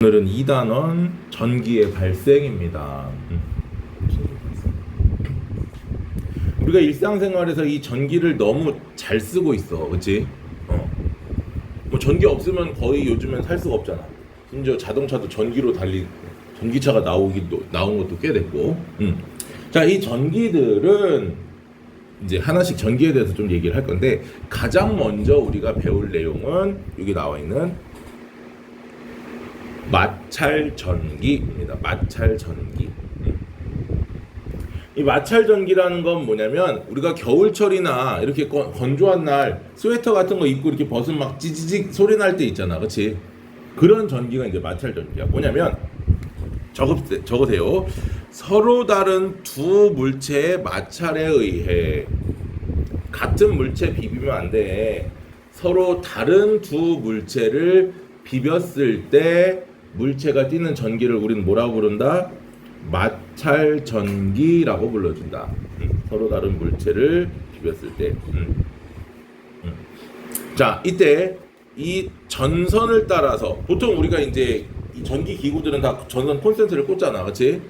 오늘은 2단원 전기의 발생입니다. 우리가 일상생활에서 이 전기를 너무 잘 쓰고 있어, 그렇지? 뭐 전기 없으면 거의 요즘엔 살 수가 없잖아. 심지어 자동차도 전기로 전기차가 나온 것도 꽤 됐고. 자, 이 전기들은 이제 하나씩 전기에 대해서 좀 얘기를 할 건데, 가장 먼저 우리가 배울 내용은 여기 나와 있는 마찰전기입니다. 마찰전기. 이 마찰전기라는 건 뭐냐면, 우리가 겨울철이나 이렇게 건조한 날 스웨터 같은 거 입고 이렇게 벗으면 막 찌지직 소리 날 때 있잖아, 그렇지? 그런 전기가 이제 마찰전기야. 뭐냐면 적으세요. 서로 다른 두 물체의 마찰에 의해, 같은 물체 비비면 안 돼. 서로 다른 두 물체를 비볐을 때 물체가 띠는 전기를 우리는 뭐라고 부른다? 마찰전기라고 불러준다. 서로 다른 물체를 비볐을 때. 자, 이때 이 전선을 따라서, 보통 우리가 이제 이 전기 기구들은 다 전선 콘센트를 꽂잖아, 그렇지?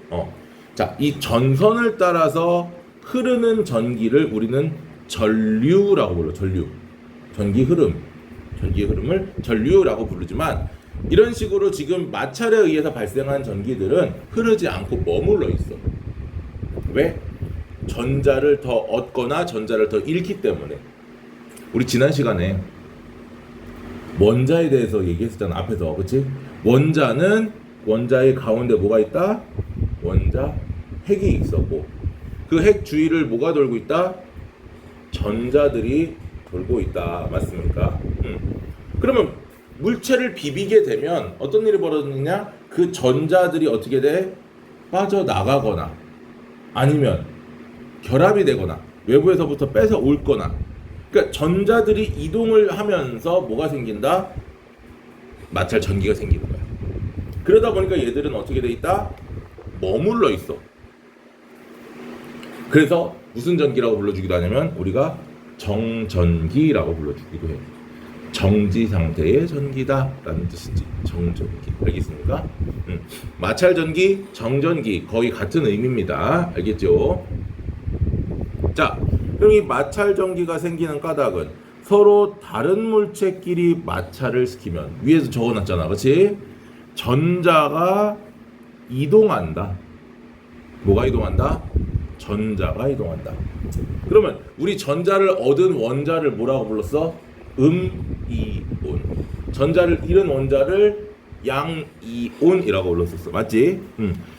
자, 이 전선을 따라서 흐르는 전기를 우리는 전류라고 불러. 전류. 전기 흐름을 전류라고 부르지만, 이런 식으로 지금 마찰에 의해서 발생한 전기들은 흐르지 않고 머물러 있어. 왜? 전자를 더 얻거나 전자를 더 잃기 때문에. 우리 지난 시간에 원자에 대해서 얘기했었잖아, 앞에서. 그치? 원자의 가운데 뭐가 있다? 원자 핵이 있었고, 그 핵 주위를 뭐가 돌고 있다? 전자들이 돌고 있다. 맞습니까? 그러면 물체를 비비게 되면 어떤 일이 벌어지느냐? 그 전자들이 어떻게 돼? 빠져나가거나, 아니면 결합이 되거나, 외부에서부터 뺏어 올 거나. 그러니까 전자들이 이동을 하면서 뭐가 생긴다? 마찰 전기가 생기는 거야. 그러다 보니까 얘들은 어떻게 돼 있다? 머물러 있어. 그래서 무슨 전기라고 불러주기도 하냐면, 우리가 정전기라고 불러주기도 해. 정지 상태의 전기다 라는 뜻이지. 정전기. 알겠습니까? 마찰전기, 정전기 거의 같은 의미입니다. 알겠죠? 자, 그럼 이 마찰전기가 생기는 까닭은 서로 다른 물체끼리 마찰을 시키면, 위에서 적어놨잖아, 그렇지? 전자가 이동한다. 뭐가 이동한다? 전자가 이동한다. 그러면 우리 전자를 얻은 원자를 뭐라고 불렀어? 음이온. 전자를 잃은 원자를 양이온이라고 불렀었어. 맞지?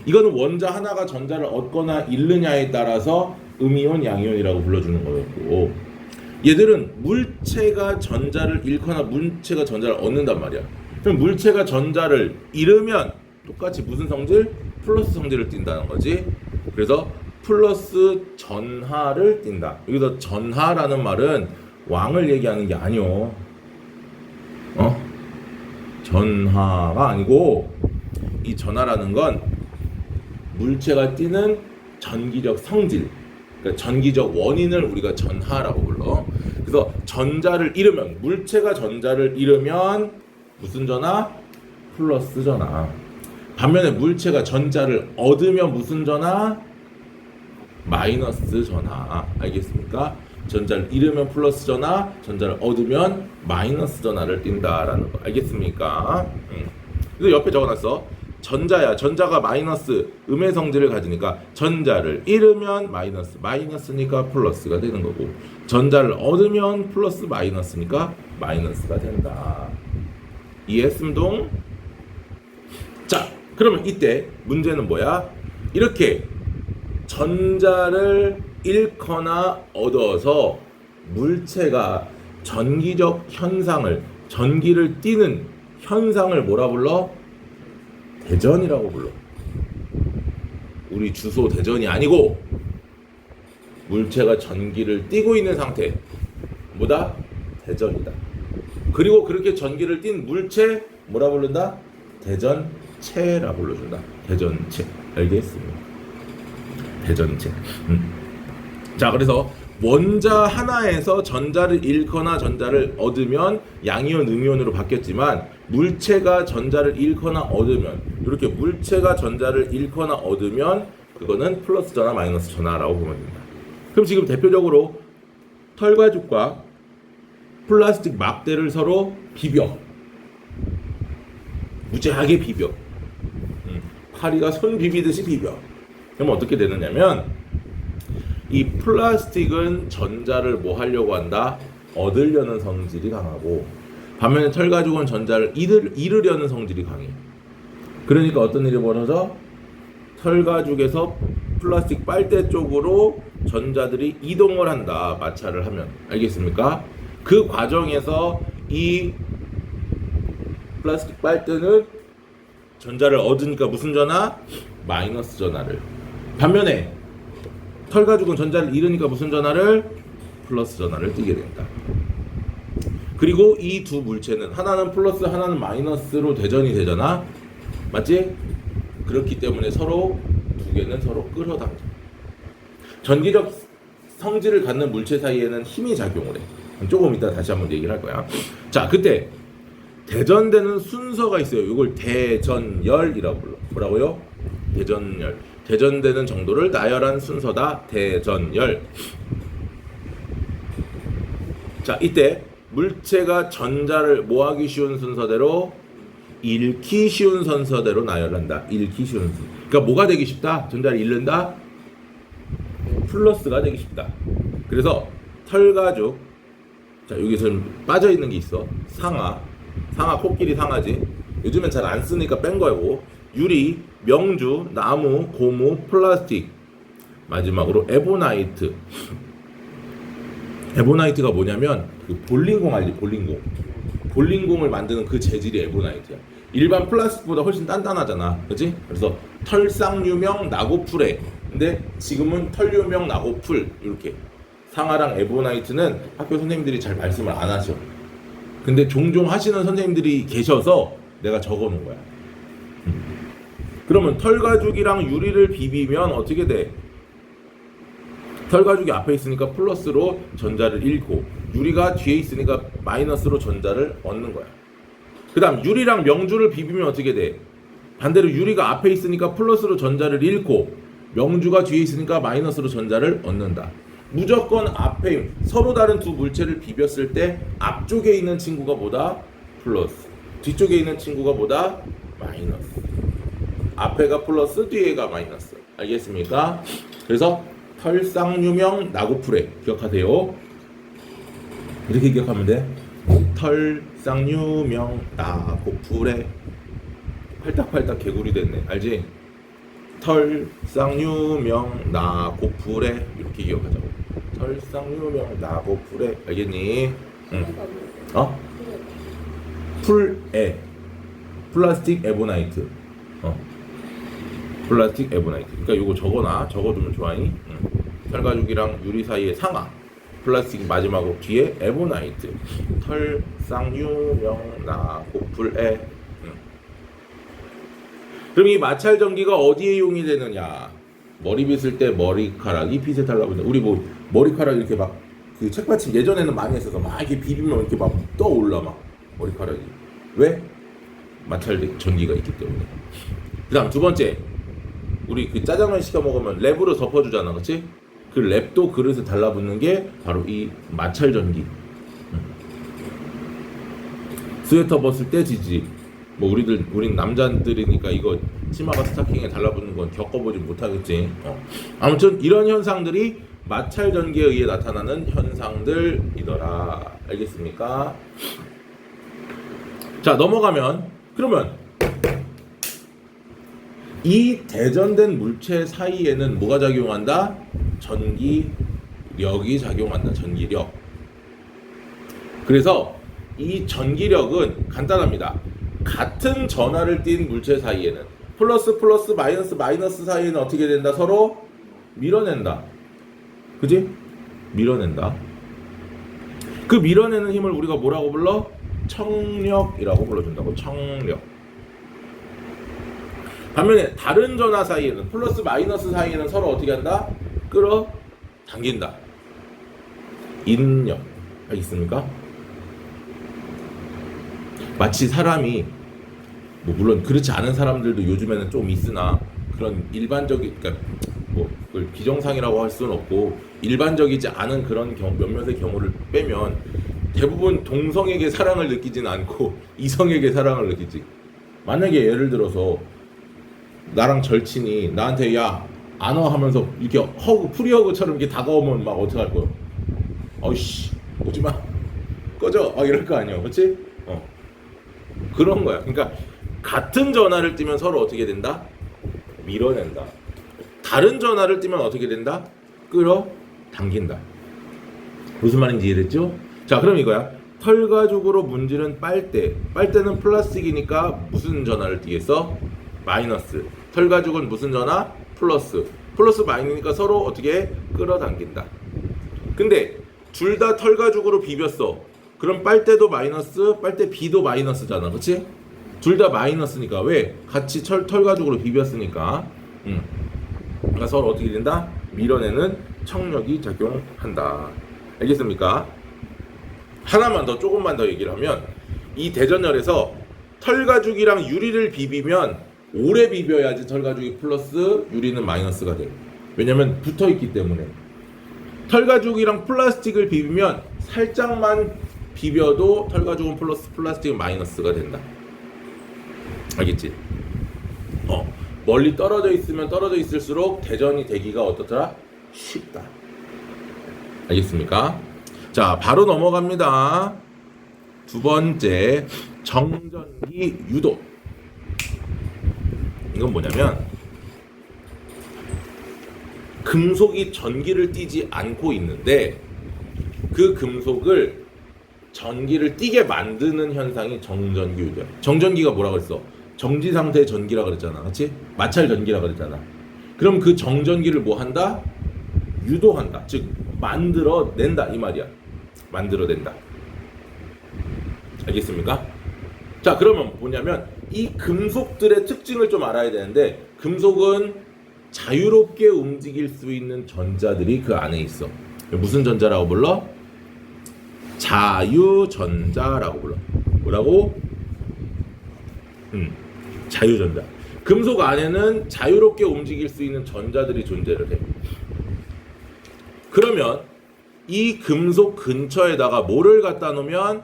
이거는 원자 하나가 전자를 얻거나 잃느냐에 따라서 음이온, 양이온이라고 불러주는 거였고, 얘들은 물체가 전자를 잃거나 물체가 전자를 얻는단 말이야. 그럼 물체가 전자를 잃으면 똑같이 무슨 성질? 플러스 성질을 띈다는 거지. 그래서 플러스 전하를 띈다. 여기서 전하라는 말은 왕을 얘기하는 게 아니오. 전하가 아니고, 이 전하라는 건 물체가 띠는 전기적 성질, 그러니까 전기적 원인을 우리가 전하라고 불러. 그래서 전자를 잃으면, 물체가 전자를 잃으면 무슨 전하? 플러스 전하. 반면에 물체가 전자를 얻으면 무슨 전하? 마이너스 전하. 알겠습니까? 전자를 잃으면 플러스 전하, 전자를 얻으면 마이너스 전하를 띈다라는 거. 알겠습니까? 그래서 옆에 적어놨어. 전자야. 전자가 마이너스 음의 성질을 가지니까 전자를 잃으면 마이너스니까 플러스가 되는 거고, 전자를 얻으면 플러스 마이너스니까 마이너스가 된다. 이해했음동? 자, 그러면 이때 문제는 뭐야? 이렇게 전자를 잃거나 얻어서 물체가 전기적 현상을, 전기를 띠는 현상을 뭐라 불러? 대전이라고 불러. 우리 주소 대전이 아니고, 물체가 전기를 띠고 있는 상태, 뭐다? 대전이다. 그리고 그렇게 전기를 띤 물체 뭐라 부른다? 대전체라 불러준다. 대전체. 알겠습니다. 대전체. 자, 그래서 원자 하나에서 전자를 잃거나 전자를 얻으면 양이온, 음이온으로 바뀌었지만 물체가 전자를 잃거나 얻으면 이렇게 물체가 전자를 잃거나 얻으면 그거는 플러스 전화, 마이너스 전화라고 보면 됩니다. 그럼 지금 대표적으로 털가죽과 플라스틱 막대를 서로 비벼. 무지하게 비벼. 파리가 손 비비듯이 비벼. 그러면 어떻게 되느냐면 이 플라스틱은 전자를 뭐 하려고 한다? 얻으려는 성질이 강하고 반면에 털가죽은 전자를 잃으려는 성질이 강해. 그러니까 어떤 일이 벌어져? 털가죽에서 플라스틱 빨대 쪽으로 전자들이 이동을 한다. 마찰을 하면. 알겠습니까? 그 과정에서 이 플라스틱 빨대는 전자를 얻으니까 무슨 전화? 마이너스 전화를. 반면에 털가죽은 전자를 잃으니까 무슨 전화를? 플러스 전화를 띠게 된다. 그리고 이 두 물체는 하나는 플러스 하나는 마이너스로 대전이 되잖아. 맞지? 그렇기 때문에 서로 두 개는 서로 끌어당겨. 전기적 성질을 갖는 물체 사이에는 힘이 작용을 해. 조금 이따 다시 한번 얘기를 할 거야. 자, 그때 대전되는 순서가 있어요. 이걸 대전열이라고 불러. 뭐라고요? 대전열. 대전되는 정도를 나열한 순서다. 대전열. 자, 이때 물체가 전자를 뭐하기 쉬운 순서대로 잃기 쉬운 순서대로 나열한다. 잃기 쉬운 순서. 그러니까 뭐가 되기 쉽다? 전자를 잃는다? 플러스가 되기 쉽다. 그래서 털가죽, 자 여기서는 빠져 있는 게 있어. 상아 코끼리 상아지. 요즘엔 잘 안 쓰니까 뺀 거고. 유리, 명주, 나무, 고무, 플라스틱. 마지막으로 에보나이트. 에보나이트가 뭐냐면 그 볼링공 알지? 볼링공을 만드는 그 재질이 에보나이트야. 일반 플라스틱보다 훨씬 단단하잖아, 그렇지? 그래서 털쌍유명 나고풀에. 근데 지금은 털유명 나고풀 이렇게. 상아랑 에보나이트는 학교 선생님들이 잘 말씀을 안 하셔. 근데 종종 하시는 선생님들이 계셔서 내가 적어놓은 거야. 그러면 털가죽이랑 유리를 비비면 어떻게 돼? 털가죽이 앞에 있으니까 플러스로 전자를 잃고 유리가 뒤에 있으니까 마이너스로 전자를 얻는 거야. 그 다음 유리랑 명주를 비비면 어떻게 돼? 반대로 유리가 앞에 있으니까 플러스로 전자를 잃고 명주가 뒤에 있으니까 마이너스로 전자를 얻는다. 무조건 앞에 서로 다른 두 물체를 비볐을 때 앞쪽에 있는 친구가 뭐다? 플러스. 뒤쪽에 있는 친구가 뭐다? 마이너스. 앞에가 플러스, 뒤에가 마이너스. 알겠습니까? 그래서 털쌍유명 나고풀에 기억하세요. 이렇게 기억하면 돼. 털쌍유명 나고풀에. 팔딱팔딱 개구리 됐네. 알지? 털쌍유명 나고풀에. 이렇게 기억하자고. 털쌍유명 나고풀에. 알겠니? 응. 어? 풀에. 플라스틱 에보나이트. 플라스틱 에보나이트. 그러니까 이거 적어두면 좋아하니? 털가죽이랑 유리 사이에 상아. 플라스틱 마지막으로 뒤에 에보나이트. 털 쌍유명 나고풀에. 그럼 이 마찰 전기가 어디에 이용이 되느냐? 머리 빗을 때 머리카락이 빛에 달라붙는. 우리 뭐 머리카락 이렇게 막 그 책받침 예전에는 많이 했어서 막 이렇게 비비면 이렇게 막 떠올라 막 머리카락이. 왜? 마찰 전기가 있기 때문에. 그다음 두 번째. 우리 그 짜장면 시켜 먹으면 랩으로 덮어주잖아, 그렇지? 그 랩도 그릇에 달라붙는 게 바로 이 마찰 전기. 스웨터 벗을 때 지지. 뭐 우린 남자들이니까 이거 치마가 스타킹에 달라붙는 건 겪어보지 못하겠지. 아무튼 이런 현상들이 마찰 전기에 의해 나타나는 현상들이더라. 알겠습니까? 자, 넘어가면 그러면 이 대전된 물체 사이에는 뭐가 작용한다? 전기력이 작용한다. 전기력. 그래서 이 전기력은 간단합니다. 같은 전하를 띤 물체 사이에는 플러스 플러스 마이너스 마이너스 사이에는 어떻게 된다? 서로 밀어낸다. 그지? 밀어낸다. 그 밀어내는 힘을 우리가 뭐라고 불러? 청력이라고 불러준다고. 청력. 반면에 다른 전하 사이에는 플러스 마이너스 사이에는 서로 어떻게 한다? 끌어당긴다. 인력. 알겠습니까? 마치 사람이 뭐 물론 그렇지 않은 사람들도 요즘에는 좀 있으나 그런 일반적인 그러니까 뭐 그걸 기정상이라고 할 수는 없고 일반적이지 않은 그런 몇몇의 경우를 빼면 대부분 동성에게 사랑을 느끼진 않고 이성에게 사랑을 느끼지. 만약에 예를 들어서 나랑 절친이 나한테 야 안어 하면서 이렇게 허그 프리허그처럼 이렇게 다가오면 막 어떻게 할 거야? 어이씨 오지마 꺼져 막 이럴 거 아니야, 그렇지? 그런 거야. 그러니까 같은 전화를 뛰면 서로 어떻게 된다? 밀어낸다. 다른 전화를 뛰면 어떻게 된다? 끌어당긴다. 무슨 말인지 이해됐죠? 자, 그럼 이거야. 털가죽으로 문지른 빨대. 빨대는 플라스틱이니까 무슨 전화를 띄겠어? 마이너스. 털가죽은 무슨 전화? 플러스. 플러스 마이너스니까 서로 어떻게 끌어당긴다. 근데 둘 다 털가죽으로 비볐어. 그럼 빨대도 마이너스, 빨대 B도 마이너스잖아, 그렇지? 둘 다 마이너스니까. 왜? 같이 털가죽으로 비볐으니까. 그러니까 서로 어떻게 된다? 밀어내는 청력이 작용한다. 알겠습니까? 하나만 더, 조금만 더 얘기를 하면 이 대전열에서 털가죽이랑 유리를 비비면 오래 비벼야지 털가죽이 플러스, 유리는 마이너스가 돼. 왜냐면 붙어있기 때문에. 털가죽이랑 플라스틱을 비비면 살짝만 비벼도 털가죽은 플러스, 플라스틱은 마이너스가 된다. 알겠지? 멀리 떨어져 있으면 떨어져 있을수록 대전이 되기가 어떻더라? 쉽다. 알겠습니까? 자, 바로 넘어갑니다. 두 번째, 정전기 유도. 이건 뭐냐면 금속이 전기를 띠지 않고 있는데 그 금속을 전기를 띠게 만드는 현상이 정전기 유도야. 정전기가 뭐라고 했어? 정지 상태의 전기라 그랬잖아, 그렇지? 마찰 전기라 그랬잖아. 그럼 그 정전기를 뭐 한다? 유도한다. 즉 만들어낸다 이 말이야. 만들어낸다. 알겠습니까? 자, 그러면 뭐냐면 이 금속들의 특징을 좀 알아야 되는데 금속은 자유롭게 움직일 수 있는 전자들이 그 안에 있어. 무슨 전자라고 불러? 자유전자라고 불러. 뭐라고? 자유전자. 금속 안에는 자유롭게 움직일 수 있는 전자들이 존재를 해. 그러면 이 금속 근처에다가 뭐를 갖다 놓으면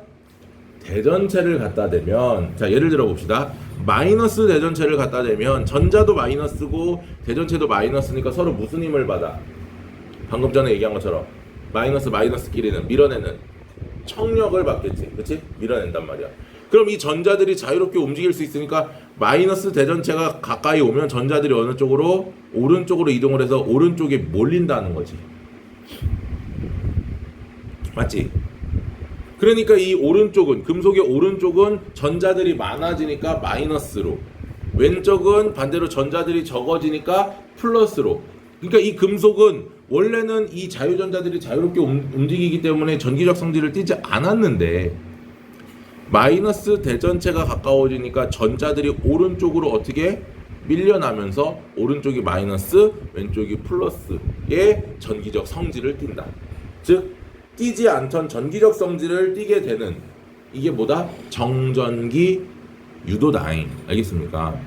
대전체를 갖다 대면, 자 예를 들어 봅시다. 마이너스 대전체를 갖다 대면 전자도 마이너스고 대전체도 마이너스니까 서로 무슨 힘을 받아? 방금 전에 얘기한 것처럼 마이너스끼리는 밀어내는 청력을 받겠지, 그렇지? 밀어낸단 말이야. 그럼 이 전자들이 자유롭게 움직일 수 있으니까 마이너스 대전체가 가까이 오면 전자들이 어느 쪽으로? 오른쪽으로 이동을 해서 오른쪽에 몰린다는 거지. 맞지? 그러니까 이 오른쪽은, 금속의 오른쪽은 전자들이 많아지니까 마이너스로, 왼쪽은 반대로 전자들이 적어지니까 플러스로. 그러니까 이 금속은 원래는 이 자유전자들이 자유롭게 움직이기 때문에 전기적 성질을 띠지 않았는데 마이너스 대전체가 가까워지니까 전자들이 오른쪽으로 어떻게 밀려나면서 오른쪽이 마이너스, 왼쪽이 플러스의 전기적 성질을 띈다. 즉 띄지 않던 전기적 성질을 띠게 되는 이게 뭐다? 정전기 유도다잉. 알겠습니까?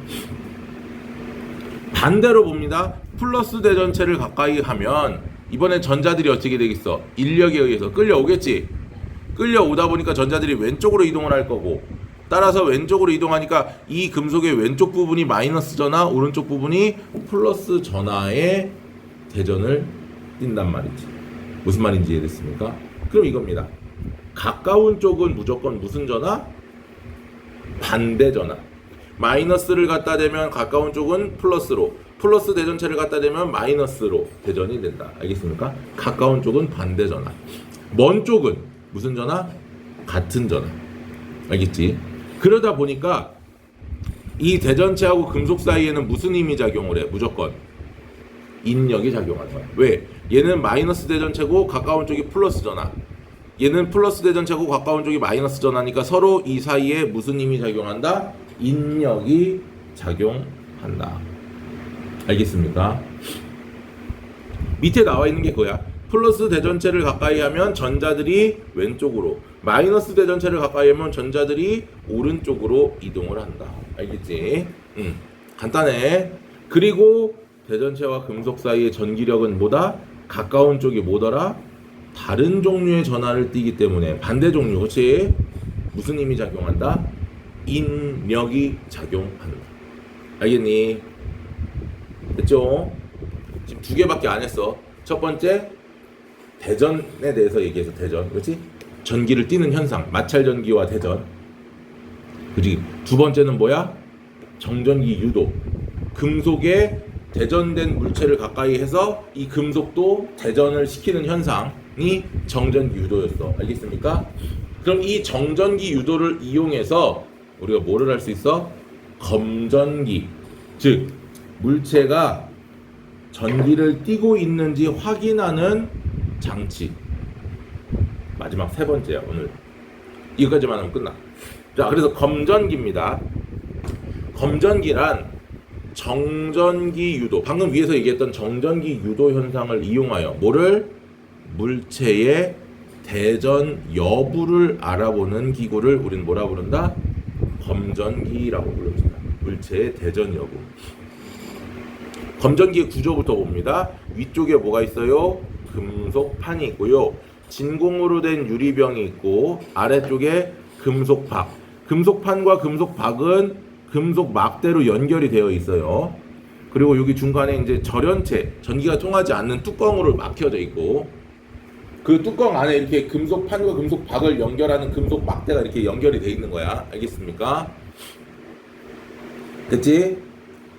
반대로 봅니다. 플러스 대전체를 가까이 하면 이번에 전자들이 어떻게 되겠어? 인력에 의해서 끌려오겠지. 끌려오다 보니까 전자들이 왼쪽으로 이동을 할 거고, 따라서 왼쪽으로 이동하니까 이 금속의 왼쪽 부분이 마이너스 전화, 오른쪽 부분이 플러스 전화의 대전을 띈단 말이지. 무슨 말인지 이해됐습니까? 그럼 이겁니다. 가까운 쪽은 무조건 무슨 전화? 반대 전화. 마이너스를 갖다 대면 가까운 쪽은 플러스로, 플러스 대전체를 갖다 대면 마이너스로 대전이 된다. 알겠습니까? 가까운 쪽은 반대 전화. 먼 쪽은 무슨 전화? 같은 전화. 알겠지? 그러다 보니까 이 대전체하고 금속 사이에는 무슨 힘이 작용을 해? 무조건 인력이 작용하는 거야. 왜? 얘는 마이너스 대전체고 가까운 쪽이 플러스 전화, 얘는 플러스 대전체고 가까운 쪽이 마이너스 전화니까 서로 이 사이에 무슨 힘이 작용한다? 인력이 작용한다. 알겠습니까? 밑에 나와 있는 게 그거야. 플러스 대전체를 가까이 하면 전자들이 왼쪽으로, 마이너스 대전체를 가까이 하면 전자들이 오른쪽으로 이동을 한다. 알겠지? 간단해. 그리고 대전체와 금속 사이의 전기력은 뭐다? 가까운 쪽이 뭐더라? 다른 종류의 전하를 띠기 때문에 반대 종류, 그렇지? 무슨 힘이 작용한다? 인력이 작용한다. 알겠니? 됐죠? 지금 두 개밖에 안 했어. 첫 번째 대전에 대해서 얘기해서 대전, 그렇지? 전기를 띠는 현상, 마찰 전기와 대전. 그지? 두 번째는 뭐야? 정전기 유도. 금속에 대전된 물체를 가까이 해서 이 금속도 대전을 시키는 현상이 정전기 유도였어. 알겠습니까? 그럼 이 정전기 유도를 이용해서 우리가 뭐를 할 수 있어? 검전기, 즉 물체가 전기를 띠고 있는지 확인하는 장치. 마지막 세 번째야 오늘. 이거까지만 하면 끝나. 자, 그래서 검전기입니다. 검전기란 정전기 유도, 방금 위에서 얘기했던 정전기 유도 현상을 이용하여 뭐를? 물체의 대전 여부를 알아보는 기구를 우리는 뭐라 부른다? 검전기라고 부릅니다. 물체의 대전 여부. 검전기의 구조부터 봅니다. 위쪽에 뭐가 있어요? 금속판이 있고요. 진공으로 된 유리병이 있고, 아래쪽에 금속박. 금속판과 금속박은 금속 막대로 연결이 되어 있어요. 그리고 여기 중간에 이제 절연체, 전기가 통하지 않는 뚜껑으로 막혀져 있고, 그 뚜껑 안에 이렇게 금속판과 금속박을 연결하는 금속 막대가 이렇게 연결이 되어 있는 거야. 알겠습니까? 됐지?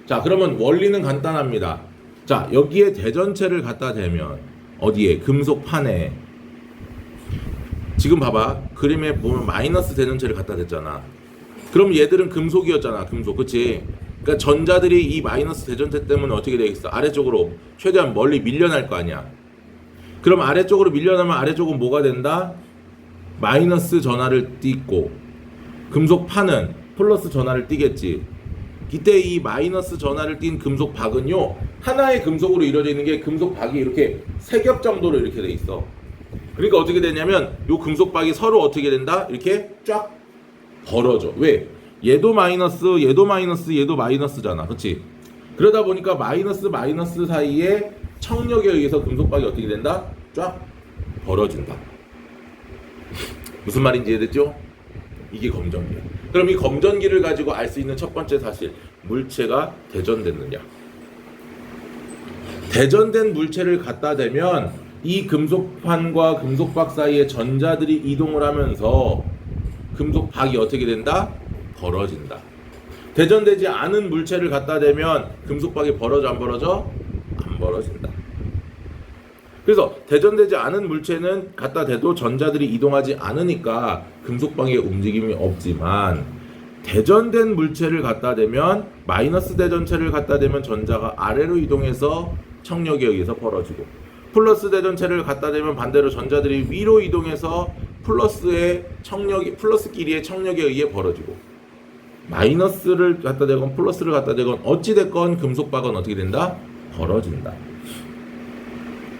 자, 그러면 원리는 간단합니다. 자, 여기에 대전체를 갖다 대면 어디에? 금속판에. 지금 봐봐. 그림에 보면 마이너스 대전체를 갖다 댔잖아. 그럼 얘들은 금속이었잖아. 금속. 그치? 그러니까 전자들이 이 마이너스 대전체 때문에 어떻게 되겠어? 아래쪽으로 최대한 멀리 밀려날 거 아니야. 그럼 아래쪽으로 밀려나면 아래쪽은 뭐가 된다? 마이너스 전하를 띠고, 금속판은 플러스 전하를 띠겠지. 이때 이 마이너스 전하를 띈 금속박은요, 하나의 금속으로 이루어져 있는 게 금속박이 이렇게 세 겹 정도로 이렇게 돼 있어. 그러니까 어떻게 되냐면 요 금속박이 서로 어떻게 된다? 이렇게 쫙 벌어져. 왜? 얘도 마이너스, 얘도 마이너스, 얘도 마이너스잖아. 그렇지? 그러다 보니까 마이너스 마이너스 사이에 청력에 의해서 금속박이 어떻게 된다? 쫙 벌어진다. 무슨 말인지 이해됐죠? 이게 검전기야. 그럼 이 검전기를 가지고 알 수 있는 첫 번째 사실, 물체가 대전됐느냐. 대전된 물체를 갖다 대면 이 금속판과 금속박 사이에 전자들이 이동을 하면서 금속박이 어떻게 된다? 벌어진다. 대전되지 않은 물체를 갖다 대면 금속박이 벌어져 안 벌어져? 안 벌어진다. 그래서 대전되지 않은 물체는 갖다 대도 전자들이 이동하지 않으니까 금속방의 움직임이 없지만, 대전된 물체를 갖다 대면 마이너스 대전체를 갖다 대면 전자가 아래로 이동해서 청력에 의해서 벌어지고, 플러스 대전체를 갖다 대면 반대로 전자들이 위로 이동해서 플러스끼리의 청력에 의해 벌어지고, 마이너스를 갖다 대건 플러스를 갖다 대건 어찌 됐건 금속박은 어떻게 된다? 벌어진다.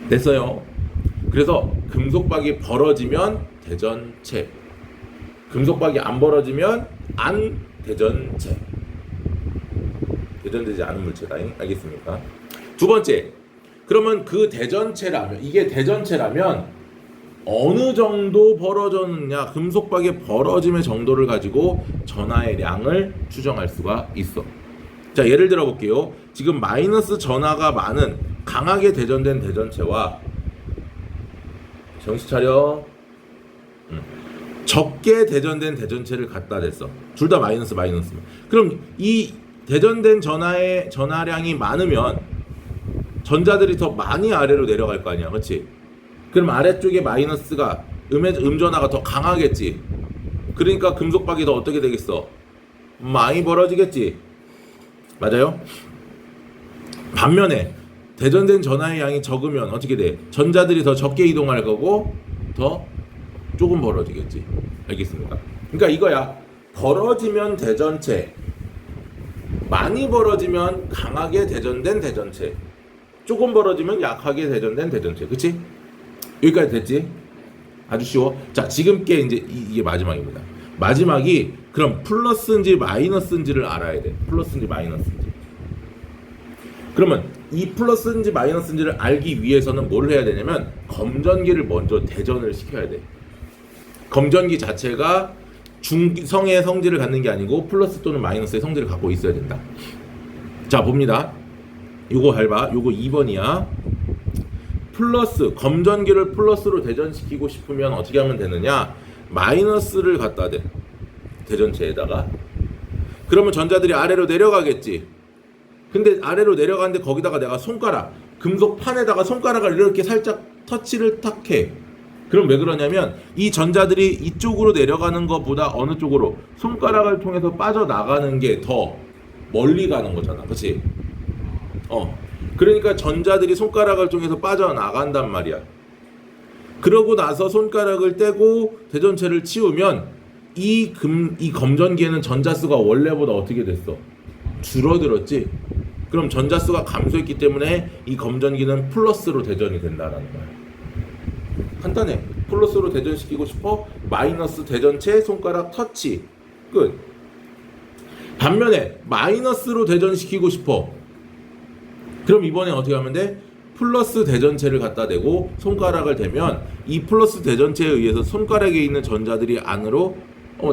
됐어요. 그래서 금속박이 벌어지면 대전체, 금속박이 안 벌어지면 안 대전체. 대전되지 않은 물체다. 알겠습니까? 두 번째, 그러면 그 대전체라면, 이게 대전체라면 어느 정도 벌어졌느냐, 금속박의 벌어짐의 정도를 가지고 전하의 양을 추정할 수가 있어. 자, 예를 들어 볼게요. 지금 마이너스 전하가 많은 강하게 대전된 대전체와, 정신 차려, 적게 대전된 대전체를 갖다 댔어. 둘 다 마이너스. 그럼 이 대전된 전하량이 많으면 전자들이 더 많이 아래로 내려갈 거 아니야. 그렇지? 그럼 아래쪽에 마이너스가, 음전하가 더 강하겠지. 그러니까 금속박이 더 어떻게 되겠어? 많이 벌어지겠지. 맞아요? 반면에 대전된 전하의 양이 적으면 어떻게 돼? 전자들이 더 적게 이동할 거고 더 조금 벌어지겠지. 알겠습니까? 그러니까 이거야. 벌어지면 대전체, 많이 벌어지면 강하게 대전된 대전체, 조금 벌어지면 약하게 대전된 대전체. 그치? 여기까지 됐지? 아주 쉬워. 자, 지금 게 이제 이게 마지막입니다. 마지막이 그럼 플러스인지 마이너스인지를 알아야 돼. 플러스인지 마이너스인지. 그러면 이 플러스인지 마이너스인지를 알기 위해서는 뭘 해야 되냐면 검전기를 먼저 대전을 시켜야 돼. 검전기 자체가 중성의 성질을 갖는 게 아니고 플러스 또는 마이너스의 성질을 갖고 있어야 된다. 자, 봅니다. 요거 잘 봐. 요거 2번이야. 플러스, 검전기를 플러스로 대전시키고 싶으면 어떻게 하면 되느냐? 마이너스를 갖다 대. 대전체에다가. 그러면 전자들이 아래로 내려가겠지. 근데 아래로 내려가는데 거기다가 내가 손가락, 금속 판에다가 손가락을 이렇게 살짝 터치를 탁 해. 그럼 왜 그러냐면 이 전자들이 이쪽으로 내려가는 것보다 어느 쪽으로 손가락을 통해서 빠져나가는 게 더 멀리 가는 거잖아. 그치? 그러니까 전자들이 손가락을 통해서 빠져나간단 말이야. 그러고 나서 손가락을 떼고 대전체를 치우면 이 검전기에는 전자수가 원래보다 어떻게 됐어? 줄어들었지? 그럼 전자수가 감소했기 때문에 이 검전기는 플러스로 대전이 된다라는 거야. 간단해. 플러스로 대전시키고 싶어? 마이너스 대전체 손가락 터치. 끝. 반면에 마이너스로 대전시키고 싶어. 그럼 이번에 어떻게 하면 돼? 플러스 대전체를 갖다 대고 손가락을 대면 이 플러스 대전체에 의해서 손가락에 있는 전자들이 안으로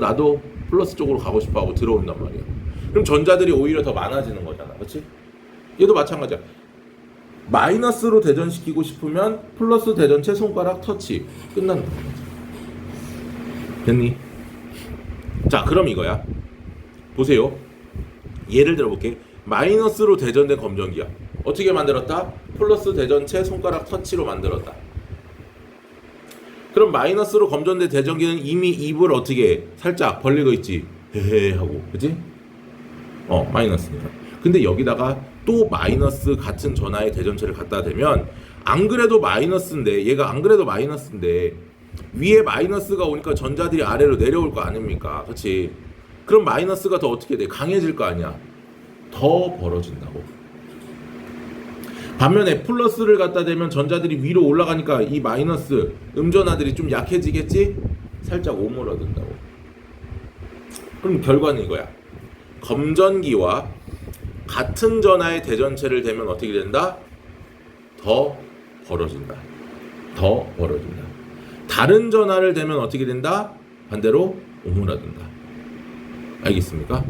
나도 플러스 쪽으로 가고 싶어 하고 들어온단 말이야. 그럼 전자들이 오히려 더 많아지는 거잖아. 그렇지? 얘도 마찬가지야. 마이너스로 대전시키고 싶으면 플러스 대전체 손가락 터치. 끝나는 거야. 됐니? 자, 그럼 이거야. 보세요. 예를 들어볼게. 마이너스로 대전된 검전기야. 어떻게 만들었다? 플러스 대전체 손가락 터치로 만들었다. 그럼 마이너스로 검전된 대전기는 이미 입을 어떻게 해? 살짝 벌리고 있지. 헤헤 하고. 그치? 마이너스니까. 근데 여기다가 또 마이너스 같은 전하의 대전체를 갖다 대면 안 그래도 마이너스인데, 얘가 안 그래도 마이너스인데 위에 마이너스가 오니까 전자들이 아래로 내려올 거 아닙니까? 그치? 그럼 마이너스가 더 어떻게 돼? 강해질 거 아니야. 더 벌어진다고. 반면에 플러스를 갖다 대면 전자들이 위로 올라가니까 이 마이너스 음전하들이 좀 약해지겠지? 살짝 오므러든다고. 그럼 결과는 이거야. 검전기와 같은 전하의 대전체를 대면 어떻게 된다? 더 벌어진다. 더 벌어진다. 다른 전하를 대면 어떻게 된다? 반대로 오므라든다. 알겠습니까?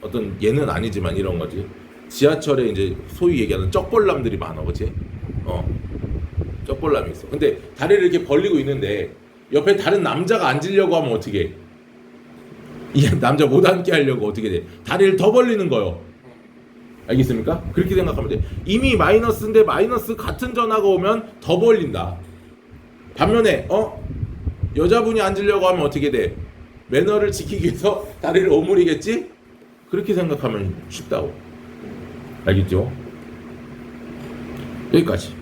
어떤 얘는 아니지만 이런 거지. 지하철에 이제 소위 얘기하는 쩍벌남들이 많아, 그치? 쩍벌남이 있어. 근데 다리를 이렇게 벌리고 있는데 옆에 다른 남자가 앉으려고 하면 어떻게 해? 이 남자 못 앉게 하려고 어떻게 돼? 다리를 더 벌리는 거요. 알겠습니까? 그렇게 생각하면 돼. 이미 마이너스인데 마이너스 같은 전화가 오면 더 벌린다. 반면에 여자분이 앉으려고 하면 어떻게 돼? 매너를 지키기 위해서 다리를 오므리겠지? 그렇게 생각하면 쉽다고. 알겠죠? 여기까지.